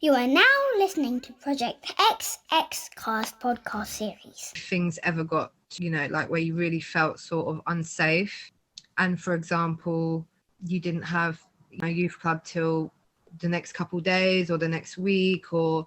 You are now listening to Project XX Cast podcast series. Things ever got, like where you really felt sort of unsafe, and for example, you didn't have a youth club till the next couple days or the next week, or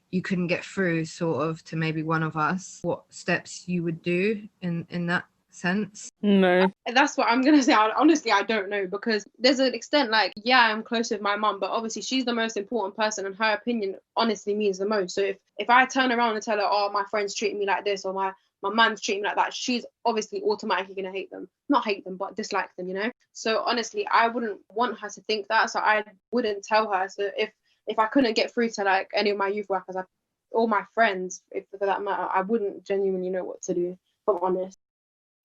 you couldn't get through sort of to maybe one of us, what steps you would do in that sense? No. That's what I'm gonna say. Honestly, I don't know, because there's an extent, like, yeah, I'm close with my mum, but obviously she's the most important person and her opinion honestly means the most. So if I turn around and tell her, oh, my friend's treating me like this, or my man's treating me like that, she's obviously automatically gonna hate them. Not hate them, but dislike them, So honestly, I wouldn't want her to think that, so I wouldn't tell her. So if I couldn't get through to like any of my youth workers or my friends, if for that matter, I wouldn't genuinely know what to do, if I'm honest.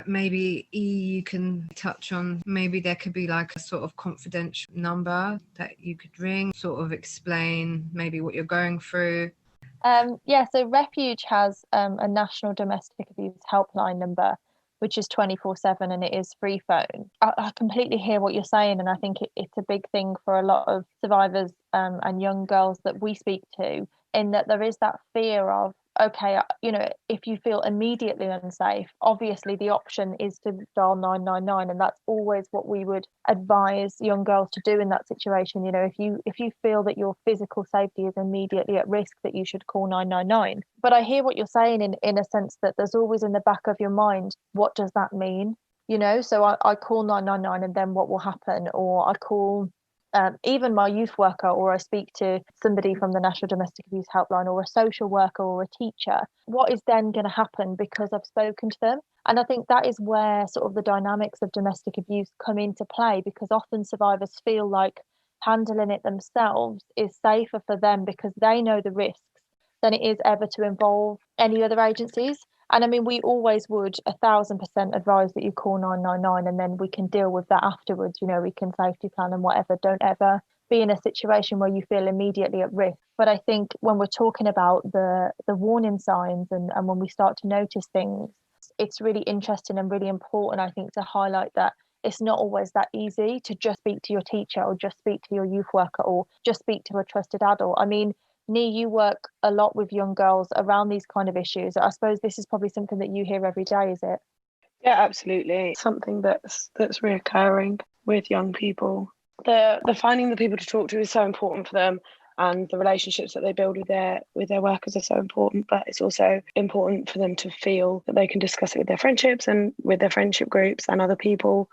Maybe you can touch on, maybe there could be like a sort of confidential number that you could ring, sort of explain maybe what you're going through. So Refuge has a national domestic abuse helpline number, which is 24/7, and it is free phone. I completely hear what you're saying, and I think it's a big thing for a lot of survivors and young girls that we speak to, in that there is that fear of, okay, if you feel immediately unsafe, obviously the option is to dial 999, and that's always what we would advise young girls to do in that situation. If you feel that your physical safety is immediately at risk, that you should call 999. But I hear what you're saying in a sense that there's always in the back of your mind, what does that mean? So I call 999, and then what will happen? Or I call even my youth worker, or I speak to somebody from the National Domestic Abuse Helpline, or a social worker or a teacher. What is then going to happen because I've spoken to them? And I think that is where sort of the dynamics of domestic abuse come into play, because often survivors feel like handling it themselves is safer for them because they know the risks than it is ever to involve any other agencies. And I mean, we always would 1,000% advise that you call 999, and then we can deal with that afterwards. We can safety plan and whatever. Don't ever be in a situation where you feel immediately at risk. But I think when we're talking about the warning signs and when we start to notice things, it's really interesting and really important, I think, to highlight that it's not always that easy to just speak to your teacher, or just speak to your youth worker, or just speak to a trusted adult. I mean, Nee, you work a lot with young girls around these kind of issues. I suppose this is probably something that you hear every day, is it? Yeah, absolutely. Something that's reoccurring with young people. The finding the people to talk to is so important for them, and the relationships that they build with their workers are so important. But it's also important for them to feel that they can discuss it with their friendships and with their friendship groups and other people.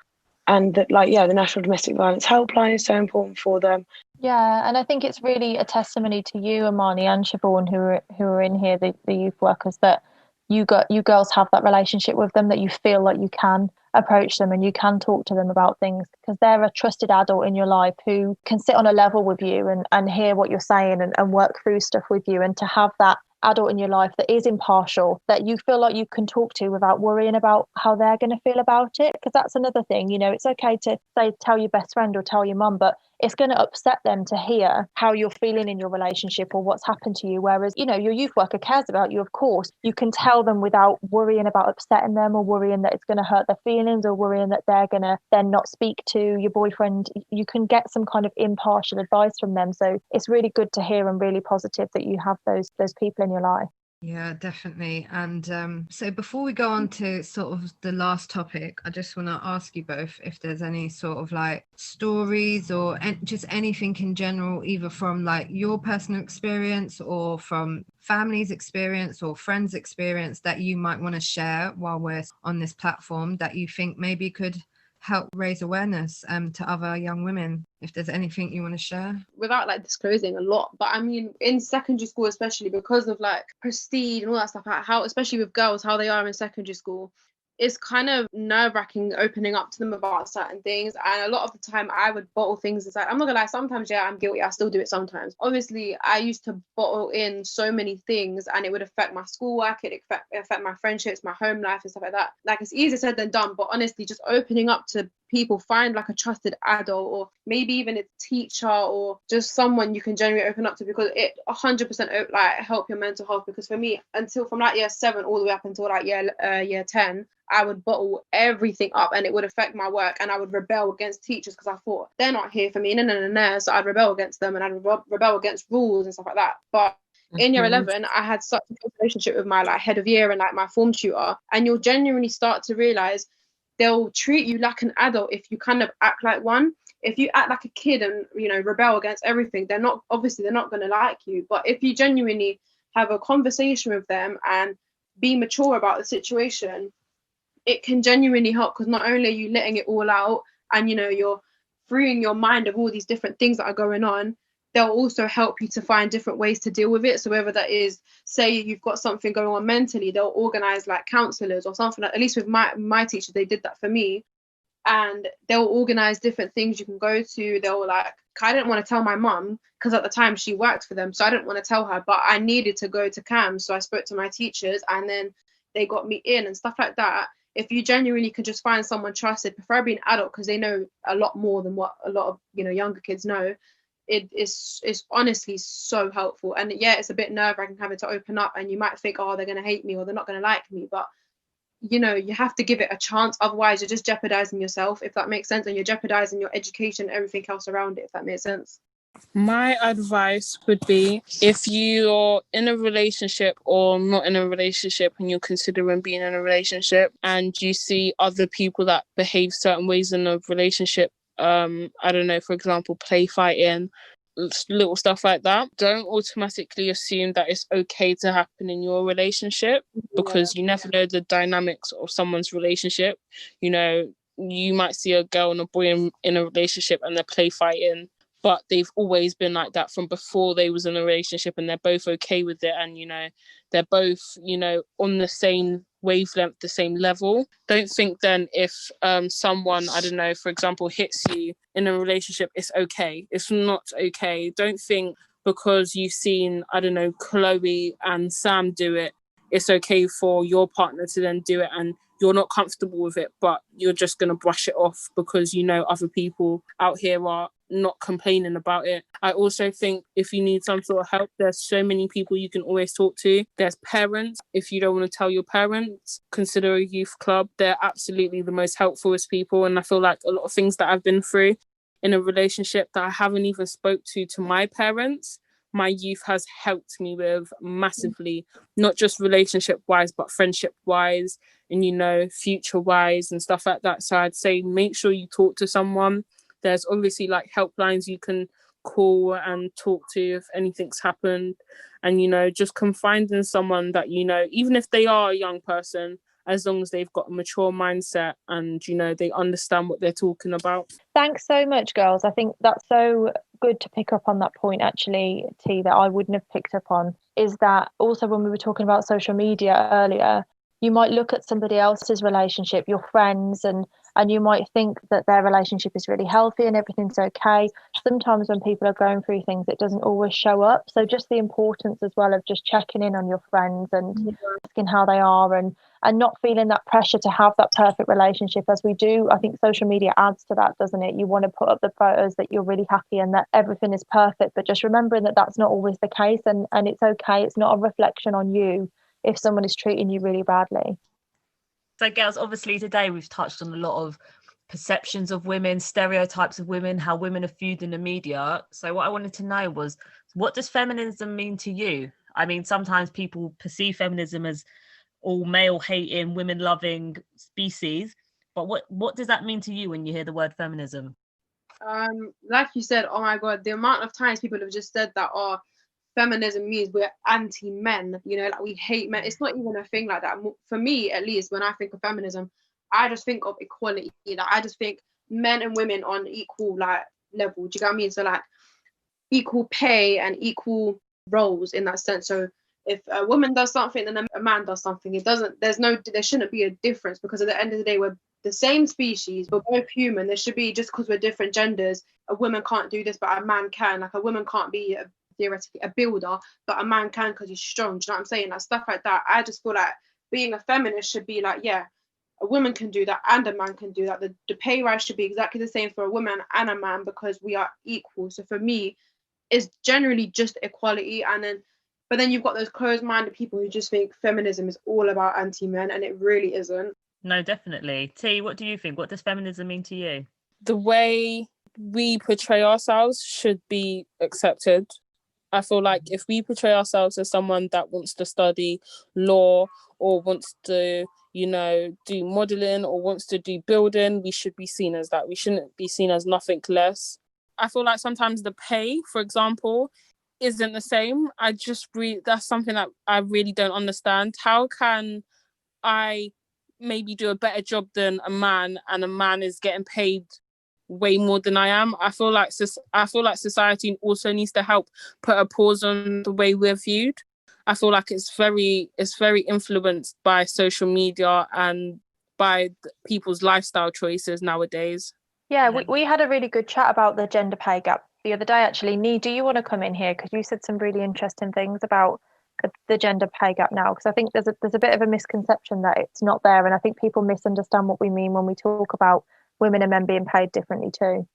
And that, the National Domestic Violence Helpline is so important for them. Yeah, and I think it's really a testimony to you, Amani and Siobhan, who are in here, the youth workers, that you girls have that relationship with them, that you feel like you can approach them and you can talk to them about things, because they're a trusted adult in your life who can sit on a level with you and hear what you're saying and work through stuff with you, and to have that adult in your life that is impartial, that you feel like you can talk to without worrying about how they're going to feel about it. Because that's another thing, it's okay to tell your best friend or tell your mum, but it's going to upset them to hear how you're feeling in your relationship or what's happened to you. Whereas, your youth worker cares about you, of course. You can tell them without worrying about upsetting them, or worrying that it's going to hurt their feelings, or worrying that they're going to then not speak to your boyfriend. You can get some kind of impartial advice from them. So it's really good to hear, and really positive that you have those people in your life. Yeah, definitely. And so before we go on to sort of the last topic, I just want to ask you both if there's any sort of like stories or just anything in general, either from like your personal experience or from family's experience or friends' experience, that you might want to share while we're on this platform, that you think maybe could help raise awareness to other young women. If there's anything you want to share, without like disclosing a lot, but I mean, in secondary school, especially because of like prestige and all that stuff, how especially with girls, how they are in secondary school, it's kind of nerve-wracking opening up to them about certain things. And a lot of the time I would bottle things inside. I'm not gonna lie, sometimes, yeah, I'm guilty. I still do it sometimes. Obviously, I used to bottle in so many things, and it would affect my schoolwork, it affect my friendships, my home life and stuff like that. Like, it's easier said than done, but honestly, just opening up to people, find like a trusted adult, or maybe even a teacher, or just someone you can genuinely open up to, because it 100% like help your mental health. Because for me, until from like year 7 all the way up until like year 10, I would bottle everything up, and it would affect my work, and I would rebel against teachers because I thought they're not here for me. No. So I'd rebel against them, and I'd rebel against rules and stuff like that. But in year 11, I had such a good relationship with my like head of year and like my form tutor, and you'll genuinely start to realize they'll treat you like an adult if you kind of act like one. If you act like a kid and, you know, rebel against everything, they're not going to like you. But if you genuinely have a conversation with them and be mature about the situation, it can genuinely help, because not only are you letting it all out and, you know, you're freeing your mind of all these different things that are going on, they'll also help you to find different ways to deal with it. So whether that is, say you've got something going on mentally, they'll organize like counselors or something. At least with my teacher, they did that for me. And they'll organize different things you can go to. They'll like, I didn't want to tell my mum because at the time she worked for them, so I didn't want to tell her, but I needed to go to CAM. So I spoke to my teachers, and then they got me in and stuff like that. If you genuinely can just find someone trusted, preferably an adult, because they know a lot more than what a lot of, you know, younger kids know, it's honestly so helpful. And yeah, it's a bit nerve-wracking having to open up, and you might think, oh, they're going to hate me or they're not going to like me, but you know, you have to give it a chance. Otherwise you're just jeopardizing yourself, if that makes sense, and you're jeopardizing your education, everything else around it, if that makes sense. My advice would be, if you're in a relationship or not in a relationship and you're considering being in a relationship and you see other people that behave certain ways in a relationship, I don't know, for example, play fighting, little stuff like that, don't automatically assume that it's okay to happen in your relationship, because you never know the dynamics of someone's relationship. You know, you might see a girl and a boy in a relationship and they're play fighting, but they've always been like that from before they was in a relationship, and they're both okay with it, and you know, they're both, you know, on the same wavelength, the same level. Don't think then if someone, I don't know, for example, hits you in a relationship, it's okay. It's not okay. Don't think because you've seen, I don't know, Chloe and Sam do it, it's okay for your partner to then do it, and you're not comfortable with it, but you're just going to brush it off because you know other people out here are not complaining about it. I also think if you need some sort of help, there's so many people you can always talk to. There's parents. If you don't want to tell your parents, consider a youth club. They're absolutely the most helpfulest people. And I feel like a lot of things that I've been through in a relationship that I haven't even spoke to my parents, my youth has helped me with massively, not just relationship wise, but friendship wise, and, you know, future wise and stuff like that. So I'd say make sure you talk to someone. There's obviously like helplines you can call and talk to if anything's happened, and, you know, just confide in someone that, you know, even if they are a young person, as long as they've got a mature mindset and, you know, they understand what they're talking about. Thanks so much, girls. I think that's so good to pick up on that point, actually, T, that I wouldn't have picked up on, is that also when we were talking about social media earlier, you might look at somebody else's relationship, your friends, and you might think that their relationship is really healthy and everything's okay. Sometimes when people are going through things, it doesn't always show up. So just the importance as well of just checking in on your friends and asking how they are, and not feeling that pressure to have that perfect relationship, as we do. I think social media adds to that, doesn't it? You want to put up the photos that you're really happy and that everything is perfect, but just remembering that that's not always the case, and it's okay. It's not a reflection on you if someone is treating you really badly. So girls, obviously today we've touched on a lot of perceptions of women, stereotypes of women, how women are viewed in the media. So what I wanted to know was, what does feminism mean to you? I mean, sometimes people perceive feminism as all male hating, women loving species, but what does that mean to you when you hear the word feminism? Like you said, oh my god, the amount of times people have just said that, oh, feminism means we're anti-men, you know, like we hate men. It's not even a thing like that. For me, at least, when I think of feminism, I just think of equality. Like, I just think men and women on equal like level. Do you get what I mean? So like equal pay and equal roles in that sense. So if a woman does something and a man does something, there shouldn't be a difference, because at the end of the day, we're the same species, we're both human. There should be, just because we're different genders, a woman can't do this but a man can. Like, a woman can't be theoretically a builder, but a man can because he's strong. Do you know what I'm saying? Like, stuff like that. I just feel like being a feminist should be like, yeah, a woman can do that and a man can do that. The pay rise should be exactly the same for a woman and a man because we are equal. So for me, it's generally just equality. But then you've got those closed-minded people who just think feminism is all about anti-men, and it really isn't. No, definitely. T, what do you think? What does feminism mean to you? The way we portray ourselves should be accepted. I feel like if we portray ourselves as someone that wants to study law or wants to, do modelling or wants to do building, we should be seen as that. We shouldn't be seen as nothing less. I feel like sometimes the pay, for example, isn't the same. That's something that I really don't understand. How can I maybe do a better job than a man, and a man is getting paid way more than I am? I feel like society also needs to help put a pause on the way we're viewed. I feel like it's very influenced by social media and by people's lifestyle choices nowadays. Yeah, we had a really good chat about the gender pay gap the other day, actually. Nee, do you want to come in here? Because you said some really interesting things about the gender pay gap now, because I think there's a bit of a misconception that it's not there, and I think people misunderstand what we mean when we talk about women and men being paid differently too.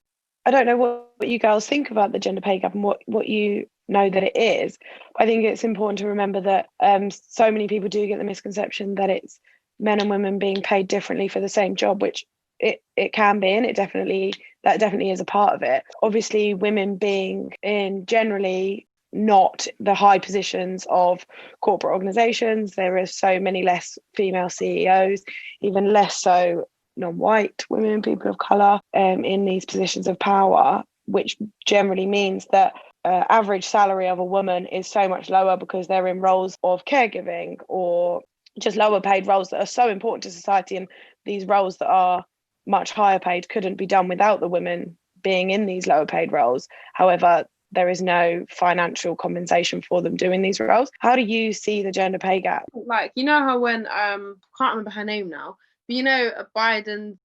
I don't know what you girls think about the gender pay gap and what you know that it is. I think it's important to remember that so many people do get the misconception that it's men and women being paid differently for the same job, which it can be, and that definitely is a part of it. Obviously, women being in generally not the high positions of corporate organizations, there are so many less female CEOs, even less so non-white women, people of color, in these positions of power, which generally means that average salary of a woman is so much lower because they're in roles of caregiving or just lower paid roles that are so important to society, and these roles that are much higher paid couldn't be done without the women being in these lower paid roles. However, there is no financial compensation for them doing these roles. How do you see the gender pay gap? Like, you know how when can't remember her name now, but Biden,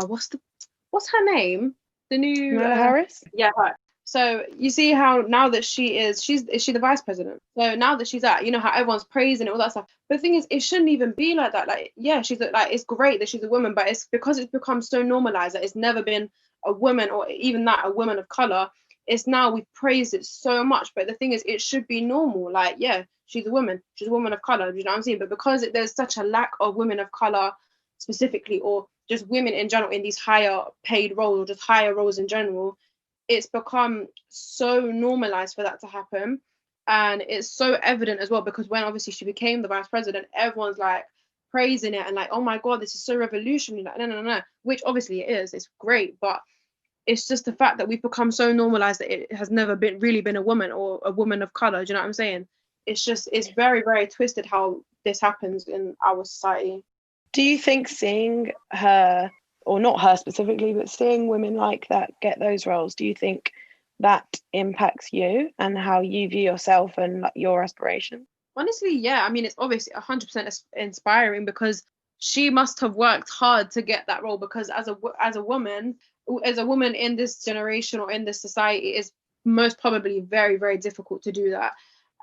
what's her name? The new Kamala Harris? Yeah, her. So you see how now that is she the vice president? So now that she's at, how everyone's praising it, all that stuff. But the thing is, it shouldn't even be like that. Like, yeah, it's great that she's a woman, but it's because it's become so normalized that it's never been a woman, or even that a woman of color. It's now we've praised it so much, but the thing is, it should be normal. Like, yeah, she's a woman of color. You know what I'm saying? But because there's such a lack of women of color specifically, or just women in general in these higher paid roles, or just higher roles in general, it's become so normalized for that to happen. And it's so evident as well, because when obviously she became the vice president, everyone's like praising it and like, oh my God, this is so revolutionary. Like, no, which obviously it is, it's great, but it's just the fact that we've become so normalized that it has never really been a woman or a woman of color. Do you know what I'm saying? It's very, very twisted how this happens in our society. Do you think seeing her, or not her specifically, but seeing women like that get those roles, do you think that impacts you and how you view yourself and like your aspirations? Honestly, yeah. I mean, it's obviously 100% inspiring, because she must have worked hard to get that role, because as a woman in this generation or in this society, it's most probably very, very difficult to do that.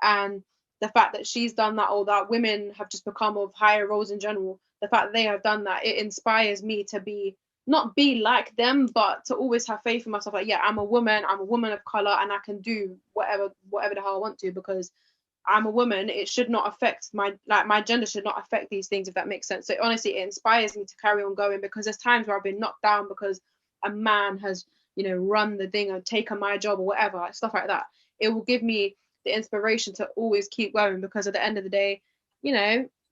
And the fact that she's done that, or that women have just become of higher roles in general, the fact that they have done that, it inspires me to not be like them, but to always have faith in myself. Like, yeah, I'm a woman of color, and I can do whatever the hell I want to, because I'm a woman. It should not affect my gender should not affect these things, if that makes sense. So honestly, it inspires me to carry on going, because there's times where I've been knocked down because a man has, run the thing or taken my job or whatever, stuff like that. It will give me the inspiration to always keep going, because at the end of the day,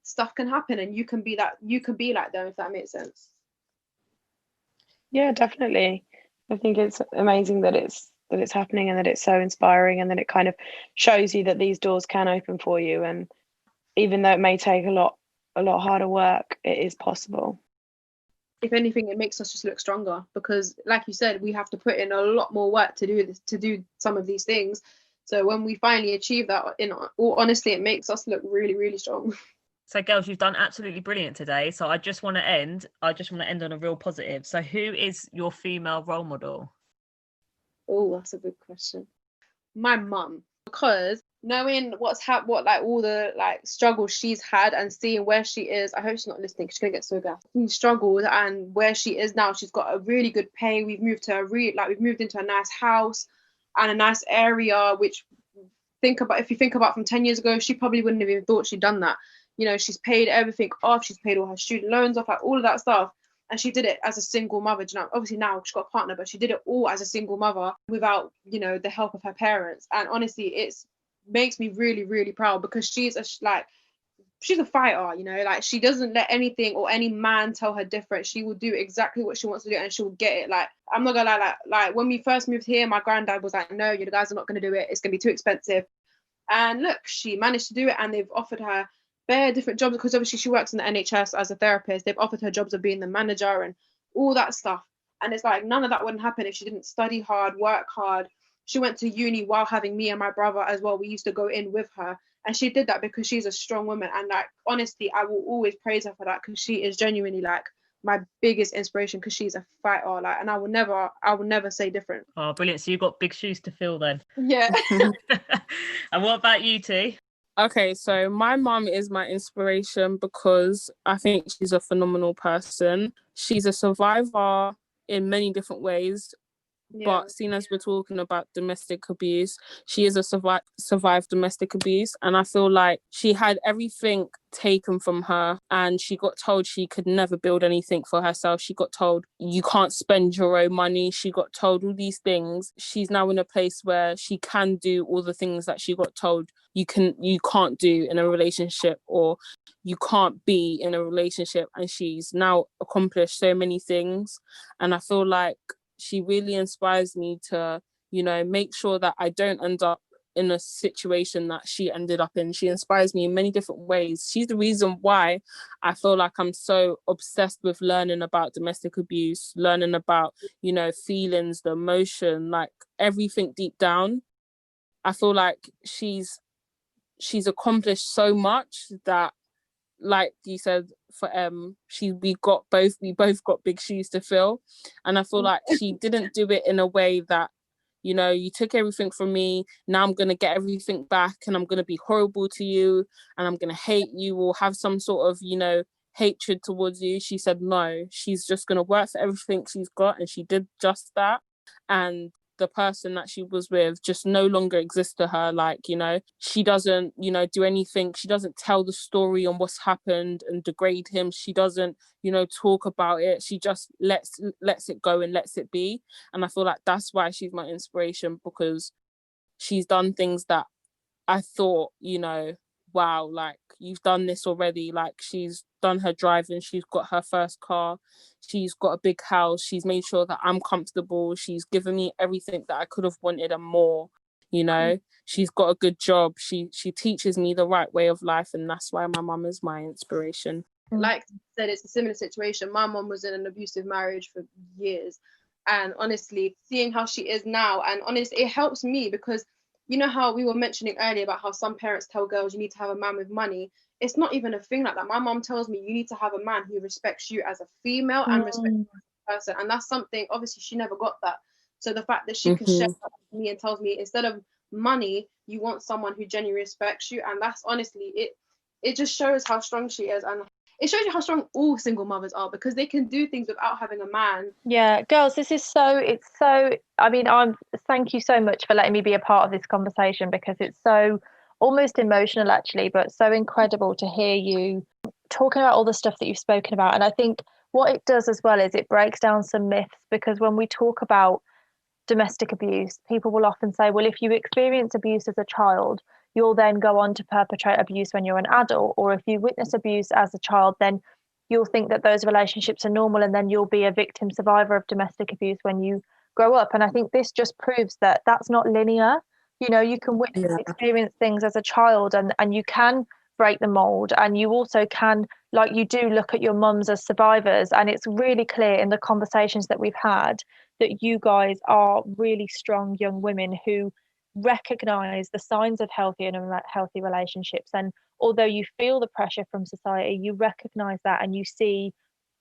stuff can happen, and you can be like them, if that makes sense. Yeah, definitely. I think it's amazing that it's happening, and that it's so inspiring, and that it kind of shows you that these doors can open for you, and even though it may take a lot harder work, it is possible. If anything, it makes us just look stronger, because like you said, we have to put in a lot more work to do some of these things. So when we finally achieve that, honestly, it makes us look really, really strong. So girls, you've done absolutely brilliant today. So I just want to end on a real positive. So who is your female role model? Oh, that's a good question. My mum, because knowing what like all the like struggles she's had and seeing where she is. I hope she's not listening, she's gonna get so bad. She struggled, and where she is now, she's got a really good pay. We've moved into a nice house and a nice area, which if you think about from 10 years ago, she probably wouldn't have even thought she'd done that. You know, she's paid everything off, she's paid all her student loans off, like all of that stuff. And she did it as a single mother. You know, obviously now she's got a partner, but she did it all as a single mother without, you know, the help of her parents. And honestly, it's makes me really, really proud, because she's a fighter, you know, like she doesn't let anything or any man tell her different. She will do exactly what she wants to do, and she'll get it. Like, I'm not gonna lie, like when we first moved here, my granddad was like, no, you guys are not gonna do it, it's gonna be too expensive. And look, she managed to do it, and they've offered her bare different jobs, because obviously she works in the NHS as a therapist. They've offered her jobs of being the manager and all that stuff. And it's like, none of that wouldn't happen if she didn't study hard, work hard. She went to uni while having me and my brother as well. We used to go in with her, and she did that because she's a strong woman. And like, honestly, I will always praise her for that, because she is genuinely like my biggest inspiration, because she's a fighter. Like, and I will never say different. Oh, brilliant. So you've got big shoes to fill then. Yeah. And what about you, T? Okay, so my mum is my inspiration because I think she's a phenomenal person. She's a survivor in many different ways. Yeah. But seeing as we're talking about domestic abuse, she is a survived domestic abuse, and I feel like she had everything taken from her, and she got told she could never build anything for herself. She got told you can't spend your own money. She got told all these things. She's now in a place where she can do all the things that she got told you can't do in a relationship, or you can't be in a relationship, and she's now accomplished so many things. And I feel like she really inspires me to, you know, make sure that I don't end up in a situation that she ended up in. She inspires me in many different ways. She's the reason why I feel like I'm so obsessed with learning about domestic abuse, learning about, you know, feelings, the emotion, like everything deep down. I feel like she's accomplished so much that, like you said, for we both got big shoes to fill. And I feel like she didn't do it in a way that, you know, you took everything from me, now I'm gonna get everything back, and I'm gonna be horrible to you, and I'm gonna hate you, or have some sort of, you know, hatred towards you. She said no, she's just gonna work for everything she's got, and she did just that. And the person that she was with just no longer exists to her. Like, you know, she doesn't, you know, do anything. She doesn't tell the story on what's happened and degrade him. She doesn't, you know, talk about it. She just lets it go and lets it be. And I feel like that's why she's my inspiration, because she's done things that I thought, you know, wow, like you've done this already. Like, she's done her driving, she's got her first car, she's got a big house, she's made sure that I'm comfortable, she's given me everything that I could have wanted and more, you know. She's got a good job, she teaches me the right way of life, and that's why my mum is my inspiration. Like I said, it's a similar situation. My mum was in an abusive marriage for years, and honestly, seeing how she is now, and honestly, it helps me, because you know how we were mentioning earlier about how some parents tell girls you need to have a man with money. It's not even a thing like that. My mum tells me you need to have a man who respects you as a female and respects you as a person. And that's something, obviously, she never got that. So the fact that she can share that with me and tells me, instead of money, you want someone who genuinely respects you. And that's honestly, it just shows how strong she is. And it shows you how strong all single mothers are, because they can do things without having a man. Yeah, girls, thank you so much for letting me be a part of this conversation, because it's so almost emotional actually, but so incredible to hear you talking about all the stuff that you've spoken about. And I think what it does as well is it breaks down some myths, because when we talk about domestic abuse, people will often say, well, if you experience abuse as a child, you'll then go on to perpetrate abuse when you're an adult, or if you witness abuse as a child, then you'll think that those relationships are normal, and then you'll be a victim survivor of domestic abuse when you grow up. And I think this just proves that that's not linear. You know, you can witness experience things as a child, and you can break the mold, and you also can, like you do, look at your mums as survivors. And it's really clear in the conversations that we've had that you guys are really strong young women who recognize the signs of healthy and unhealthy relationships. And although you feel the pressure from society, you recognize that, and you see,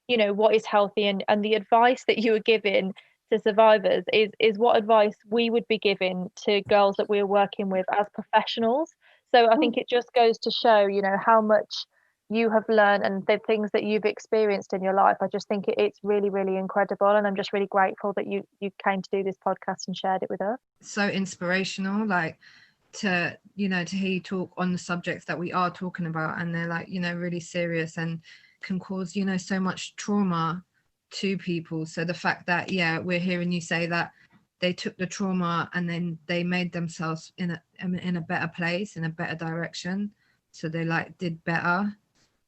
you know, what is healthy, and the advice that you were given to survivors is what advice we would be giving to girls that we're working with as professionals. So I think it just goes to show, you know, how much you have learned and the things that you've experienced in your life. I just think it's really, really incredible, and I'm just really grateful that you came to do this podcast and shared it with us. So inspirational, like, to, you know, to hear you talk on the subjects that we are talking about, and they're like, you know, really serious and can cause, you know, so much trauma to people. So the fact that, yeah, we're hearing you say that they took the trauma and then they made themselves in a better place, in a better direction, so they like did better,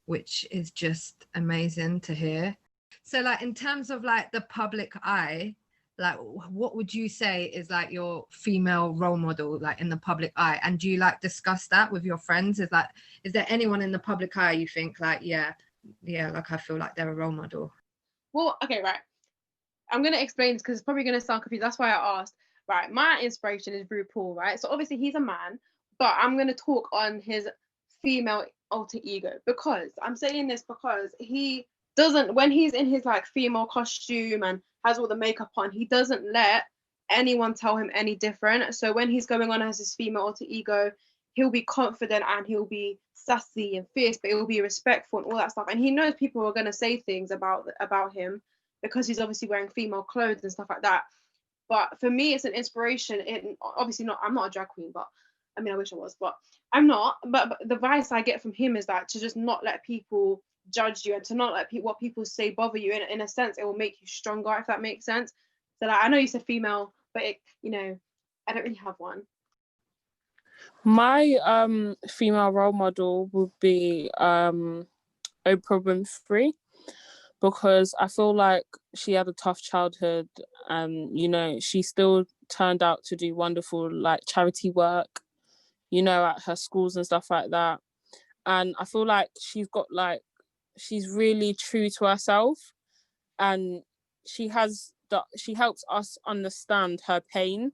which is just amazing to hear. So like, in terms of like the public eye, like, what would you say is like your female role model, like in the public eye? And do you like discuss that with your friends? Is there anyone in the public eye you think like, yeah, like I feel like they're a role model? Well, okay, right. I'm going to explain this because it's probably going to sound confused. That's why I asked. Right, my inspiration is RuPaul, right? So obviously he's a man, but I'm going to talk on his female alter ego, because I'm saying this because he doesn't, when he's in his like female costume and has all the makeup on, he doesn't let anyone tell him any different. So when he's going on as his female alter ego, he'll be confident and he'll be sassy and fierce, but he'll be respectful and all that stuff. And he knows people are going to say things about him because he's obviously wearing female clothes and stuff like that. But for me, it's an inspiration. Obviously not, I'm not a drag queen, but I mean, I wish I was, but I'm not. But the advice I get from him is that to just not let people judge you and to not let what people say bother you. In a sense, it will make you stronger, if that makes sense. So like, I know you said female, but you know, I don't really have one. My female role model would be Oprah Winfrey, because I feel like she had a tough childhood and, you know, she still turned out to do wonderful like charity work, you know, at her schools and stuff like that. And I feel like she's really true to herself, and she helps us understand her pain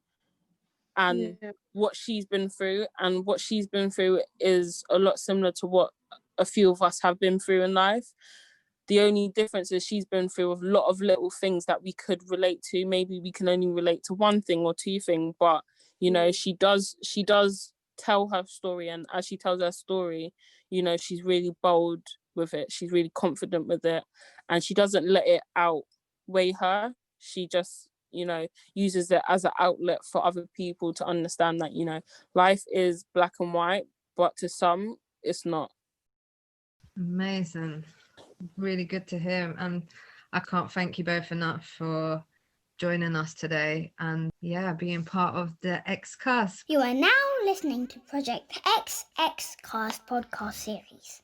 and what she's been through. And what she's been through is a lot similar to what a few of us have been through in life. The only difference is she's been through a lot of little things that we could relate to. Maybe we can only relate to one thing or two things, but you know, she does tell her story, and as she tells her story, you know, she's really bold with it. She's really confident with it, and she doesn't let it outweigh her. She just, you know, uses it as an outlet for other people to understand that, you know, life is black and white, but to some it's not. Amazing. Really good to hear, and I can't thank you both enough for joining us today and being part of the X Cast. You are now listening to Project XX Cast podcast series.